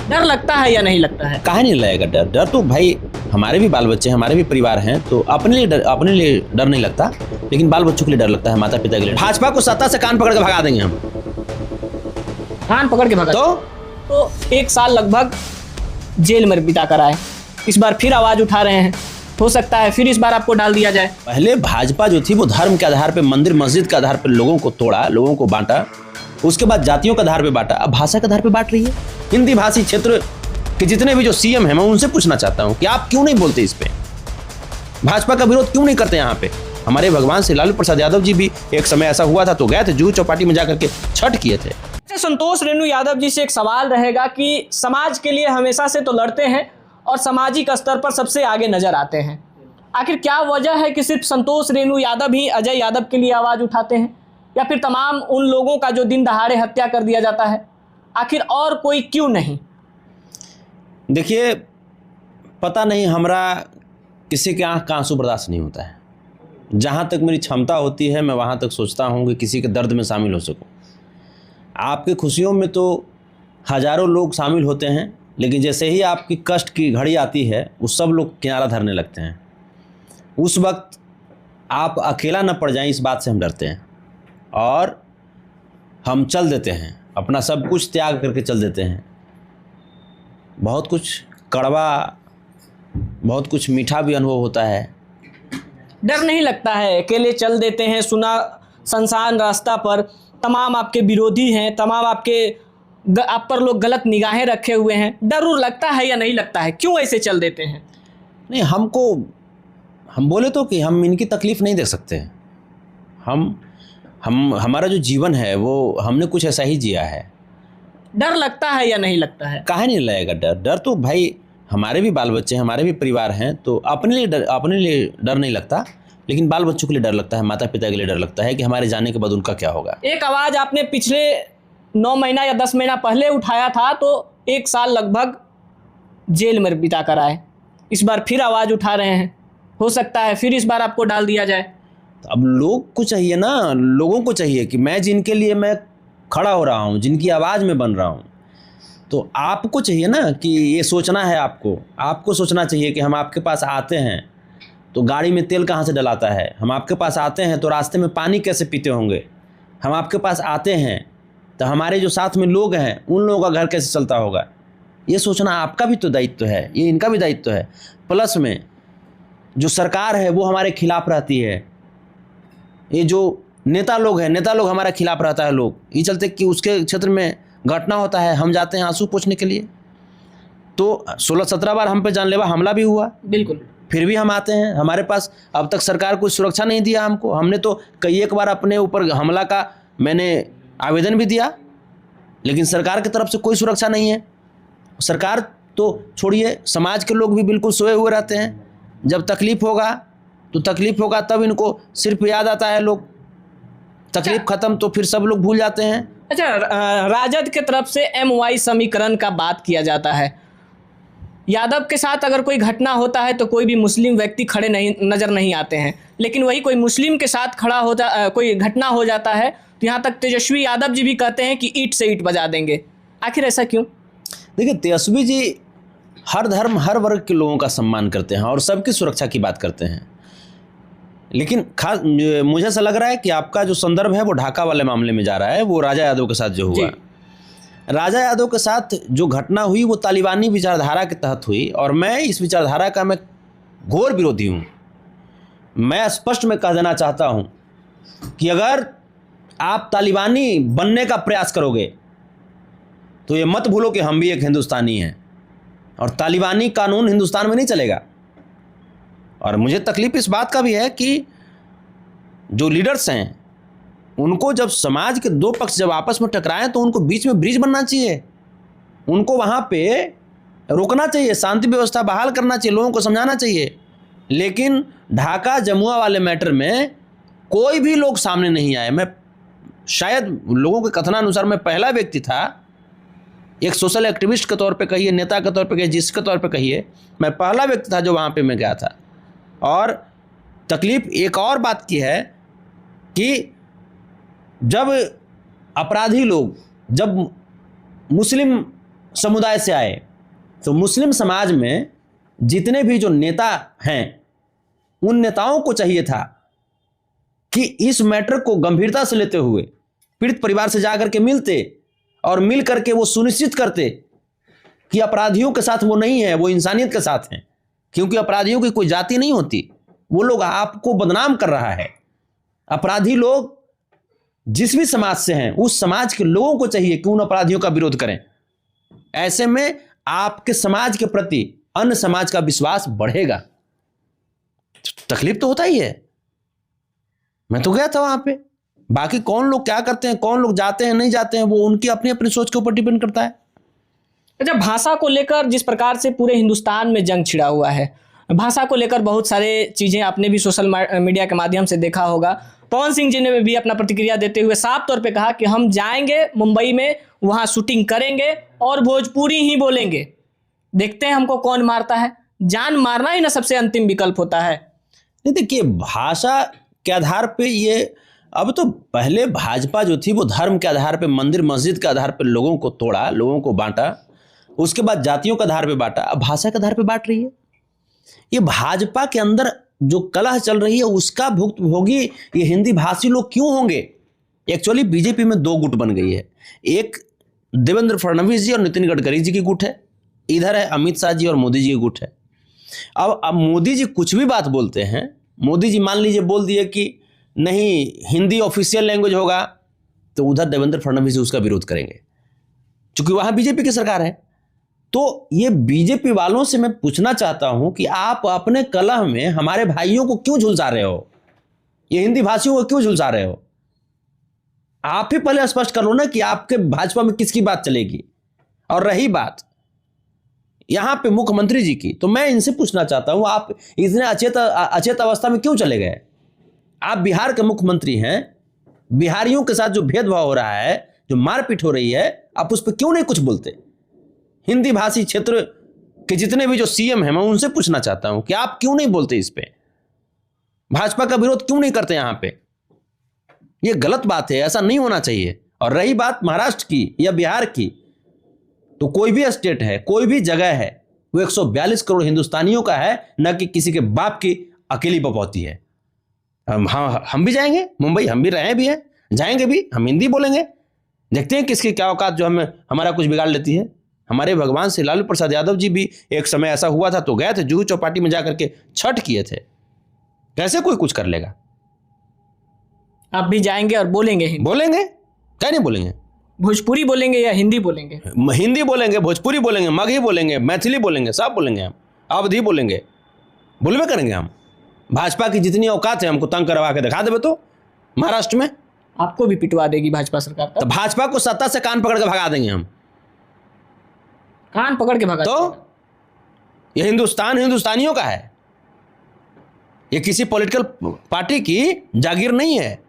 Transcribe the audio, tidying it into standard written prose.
डर लगता है या नहीं लगता है? काहे नहीं लगेगा डर? डर तो भाई हमारे भी बाल बच्चे हैं, हमारे भी परिवार हैं, तो अपने लिए डर नहीं लगता, लेकिन बाल बच्चों के लिए डर लगता है, माता पिता के लिए। भाजपा को सत्ता से कान पकड़ के भगा देंगे हम। कान पकड़ के भगा तो 1 साल लगभग जेल में बिता कर आए, इस बार फिर आवाज उठा रहे हैं, हो सकता है फिर इस बार आपको डाल दिया जाए। पहले भाजपा जो थी वो धर्म के आधार पे, मंदिर मस्जिद के आधार पे लोगों को तोड़ा, लोगों को बांटा, उसके बाद जातियों के आधार पे बांटा, अब भाषा के आधार पे बांट रही है। हिंदी भाषी क्षेत्र के जितने भी जो सीएम हैं, मैं उनसे पूछना चाहता हूं कि आप क्यों नहीं बोलते इस पे, भाजपा का विरोध क्यों नहीं करते यहाँ पे? हमारे भगवान श्री लालू प्रसाद यादव जी भी एक समय ऐसा हुआ था तो गए थे, जुहू चौपाटी में जाकर के छठ किए थे। संतोष रेणु यादव जी से एक सवाल रहेगा कि समाज के लिए हमेशा से तो लड़ते हैं और सामाजिक स्तर पर सबसे आगे नजर आते हैं, आखिर क्या वजह है कि सिर्फ संतोष रेणु यादव ही अजय यादव के लिए आवाज उठाते हैं, या फिर तमाम उन लोगों का जो दिन दहाड़े हत्या कर दिया जाता है, आखिर और कोई क्यों नहीं? देखिए, पता नहीं, हमरा किसी के आंख का आंसू बर्दाश्त नहीं होता है। जहाँ तक मेरी क्षमता होती है मैं वहाँ तक सोचता हूँ कि किसी के दर्द में शामिल हो सकूँ। आपकी खुशियों में तो हजारों लोग शामिल होते हैं, लेकिन जैसे ही आपकी कष्ट की घड़ी आती है वो सब लोग किनारा धरने लगते हैं। उस वक्त आप अकेला न पड़ जाएं, इस बात से हम डरते हैं और हम चल देते हैं, अपना सब कुछ त्याग करके चल देते हैं। बहुत कुछ कड़वा, बहुत कुछ मीठा भी अनुभव होता है। डर नहीं लगता है? अकेले चल देते हैं, सुना सुनसान रास्ता पर तमाम आपके विरोधी हैं, तमाम आप पर लोग गलत निगाहें रखे हुए हैं, डर लगता है या नहीं लगता है? क्यों ऐसे चल देते हैं? नहीं, हम बोले तो कि हम इनकी तकलीफ नहीं देख सकते। हमारा जो जीवन है वो हमने कुछ ऐसा ही जिया है। डर लगता है या नहीं लगता है? काहे नहीं लगेगा डर? डर तो भाई हमारे भी बाल बच्चे हैं, हमारे भी परिवार हैं, तो अपने लिए डर नहीं लगता, लेकिन बाल बच्चों के लिए डर लगता है, माता पिता के लिए डर लगता है कि हमारे जाने के बाद उनका क्या होगा। एक आवाज़ आपने पिछले 9 महीना या 10 महीना पहले उठाया था तो 1 साल लगभग जेल में बिता कर आए, इस बार फिर आवाज़ उठा रहे हैं, हो सकता है फिर इस बार आपको डाल दिया जाए। तो अब लोग को चाहिए ना, लोगों को चाहिए कि मैं जिनके लिए मैं खड़ा हो रहा हूँ, जिनकी आवाज़ में बन रहा हूँ, तो आपको चाहिए ना कि ये सोचना है, आपको सोचना चाहिए कि हम आपके पास आते हैं तो गाड़ी में तेल कहाँ से डलाता है, हम आपके पास आते हैं तो रास्ते में पानी कैसे पीते होंगे, हम आपके पास आते हैं तो हमारे जो साथ में लोग हैं उन लोगों का घर कैसे चलता होगा। ये सोचना आपका भी तो दायित्व है, ये इनका भी दायित्व है। प्लस में जो सरकार है वो हमारे खिलाफ रहती है, ये जो नेता लोग हैं, नेता लोग हमारे खिलाफ रहता है लोग, ये चलते कि उसके क्षेत्र में घटना होता है, हम जाते हैं आंसू पोंछने के लिए। तो 16-17 बार हम पे जानलेवा हमला भी हुआ, बिल्कुल, फिर भी हम आते हैं। हमारे पास अब तक सरकार कोई सुरक्षा नहीं दिया हमको। हमने तो कई एक बार अपने ऊपर हमला का मैंने आवेदन भी दिया, लेकिन सरकार की तरफ से कोई सुरक्षा नहीं है। सरकार तो छोड़िए, समाज के लोग भी बिल्कुल सोए हुए रहते हैं। जब तकलीफ होगा तब इनको सिर्फ याद आता है, लोग तकलीफ खत्म तो फिर सब लोग भूल जाते हैं। अच्छा, राजद के तरफ से MY समीकरण का बात किया जाता है। यादव के साथ अगर कोई घटना होता है तो कोई भी मुस्लिम व्यक्ति खड़े नजर नहीं आते हैं, लेकिन वही कोई मुस्लिम के साथ कोई घटना हो जाता है तो यहाँ तक तेजस्वी यादव जी भी कहते हैं कि ईंट से ईंट बजा देंगे। आखिर ऐसा क्यों? देखिए, तेजस्वी जी हर धर्म हर वर्ग के लोगों का सम्मान करते हैं और सबकी सुरक्षा की बात करते हैं, लेकिन खास मुझे ऐसा लग रहा है कि आपका जो संदर्भ है वो ढाका वाले मामले में जा रहा है। वो राजा यादव के साथ जो हुआ, राजा यादव के साथ जो घटना हुई वो तालिबानी विचारधारा के तहत हुई, और मैं इस विचारधारा का मैं घोर विरोधी हूँ। मैं स्पष्ट में कह देना चाहता हूँ कि अगर आप तालिबानी बनने का प्रयास करोगे तो ये मत भूलो कि हम भी एक हिंदुस्तानी हैं, और तालिबानी कानून हिंदुस्तान में नहीं चलेगा। और मुझे तकलीफ इस बात का भी है कि जो लीडर्स हैं उनको जब समाज के दो पक्ष जब आपस में टकराएं तो उनको बीच में ब्रिज बनना चाहिए, उनको वहाँ पे रोकना चाहिए, शांति व्यवस्था बहाल करना चाहिए, लोगों को समझाना चाहिए। लेकिन ढाका जमुआ वाले मैटर में कोई भी लोग सामने नहीं आए। मैं शायद लोगों के कथनानुसार मैं पहला व्यक्ति था, एक सोशल एक्टिविस्ट के तौर पे कहिए, नेता के तौर पे कहिए, जिसके तौर पे कहिए, मैं पहला व्यक्ति था जो वहाँ पे मैं गया था। और तकलीफ एक और बात की है कि जब अपराधी लोग, जब मुस्लिम समुदाय से आए। तो मुस्लिम समाज में जितने भी जो नेता हैं, उन नेताओं को चाहिए था कि इस मैटर को गंभीरता से लेते हुए पीड़ित परिवार से जाकर के मिलते और मिल करके वो सुनिश्चित करते कि अपराधियों के साथ वो नहीं है, वो इंसानियत के साथ हैं। क्योंकि अपराधियों की कोई जाति नहीं होती, वो लोग आपको बदनाम कर रहा है। अपराधी लोग जिस भी समाज से हैं, उस समाज के लोगों को चाहिए कि उन अपराधियों का विरोध करें। ऐसे में आपके समाज के प्रति अन्य समाज का विश्वास बढ़ेगा। तकलीफ तो होता ही है। मैं तो गया था वहां पे। बाकी कौन लोग क्या करते हैं, कौन लोग जाते हैं नहीं जाते हैं, वो उनकी अपनी अपनी सोच के ऊपर डिपेंड करता है। अच्छा, भाषा को लेकर जिस प्रकार से पूरे हिंदुस्तान में जंग छिड़ा हुआ है, भाषा को लेकर बहुत सारे चीज़ें आपने भी सोशल मीडिया के माध्यम से देखा होगा। पवन सिंह जी ने भी अपना प्रतिक्रिया देते हुए साफ तौर पे कहा कि हम जाएंगे मुंबई में, वहाँ शूटिंग करेंगे और भोजपुरी ही बोलेंगे, देखते हैं हमको कौन मारता है। जान मारना ही ना सबसे अंतिम विकल्प होता है। नहीं, देखिए, भाषा के आधार पे ये, अब तो पहले भाजपा जो थी वो धर्म के आधार पे, मंदिर मस्जिद के आधार पे लोगों को तोड़ा, लोगों को बांटा, उसके बाद जातियों के आधार पे बांटा, अब भाषा के आधार पे बांट रही है। ये भाजपा के अंदर जो कलह चल रही है उसका भुक्तभोगी ये हिंदी भाषी लोग क्यों होंगे? एक्चुअली बीजेपी में दो गुट बन गई है। एक देवेंद्र फडणवीस जी और नितिन गडकरी जी की गुट है, इधर है अमित शाह जी और मोदी जी की गुट है। अब मोदी जी कुछ भी बात बोलते हैं, मोदी जी मान लीजिए बोल दिए कि नहीं हिंदी ऑफिशियल लैंग्वेज होगा, तो उधर देवेंद्र फडणवीस जी उसका विरोध करेंगे, क्योंकि वहां बीजेपी की सरकार है। तो ये बीजेपी वालों से मैं पूछना चाहता हूं कि आप अपने कलह में हमारे भाइयों को क्यों झुलसा रहे हो? ये हिंदी भाषियों को क्यों झुलसा रहे हो? आप ही पहले स्पष्ट कर लो ना कि आपके भाजपा में किसकी बात चलेगी। और रही बात यहां पे मुख्यमंत्री जी की, तो मैं इनसे पूछना चाहता हूं, आप इतने अचेत अवस्था में क्यों चले गए? आप बिहार के मुख्यमंत्री हैं, बिहारियों के साथ जो भेदभाव हो रहा है, जो मारपीट हो रही है, आप उस पर क्यों नहीं कुछ बोलते? हिंदी भाषी क्षेत्र के जितने भी जो सीएम हैं, मैं उनसे पूछना चाहता हूं कि आप क्यों नहीं बोलते इस पे? भाजपा का विरोध क्यों नहीं करते? यहां पे ये गलत बात है, ऐसा नहीं होना चाहिए। और रही बात महाराष्ट्र की या बिहार की, तो कोई भी स्टेट है, कोई भी जगह है, वो 142 करोड़ हिंदुस्तानियों का है, न कि किसी के बाप की अकेली बपौती है। हम भी जाएंगे मुंबई, हम भी रहे भी हैं, जाएंगे भी, हम हिंदी बोलेंगे, देखते हैं किसकी क्या औकात जो हमारा कुछ बिगाड़ लेती है। हमारे भगवान श्री लालू प्रसाद यादव जी भी एक समय ऐसा हुआ था तो गए थे जुहू चौपाटी में जाकर के छठ किए थे। कैसे कोई कुछ कर लेगा? आप भी जाएंगे और बोलेंगे हिंदी? बोलेंगे, क्या नहीं बोलेंगे? भोजपुरी बोलेंगे या हिंदी बोलेंगे? हिंदी बोलेंगे, भोजपुरी बोलेंगे, मगही बोलेंगे, मैथिली बोलेंगे, सब बोलेंगे, हम अवधी बोलेंगे, बोलबे करेंगे हम। भाजपा की जितनी औकात है हमको तंग करवा के दिखा देवे तो महाराष्ट्र में आपको भी पिटवा देगी भाजपा सरकार। तो भाजपा को सत्ता से कान पकड़ के भगा देंगे हम। कान पकड़ के भगा तो ये हिंदुस्तान हिंदुस्तानियों का है, ये किसी पॉलिटिकल पार्टी की जागीर नहीं है।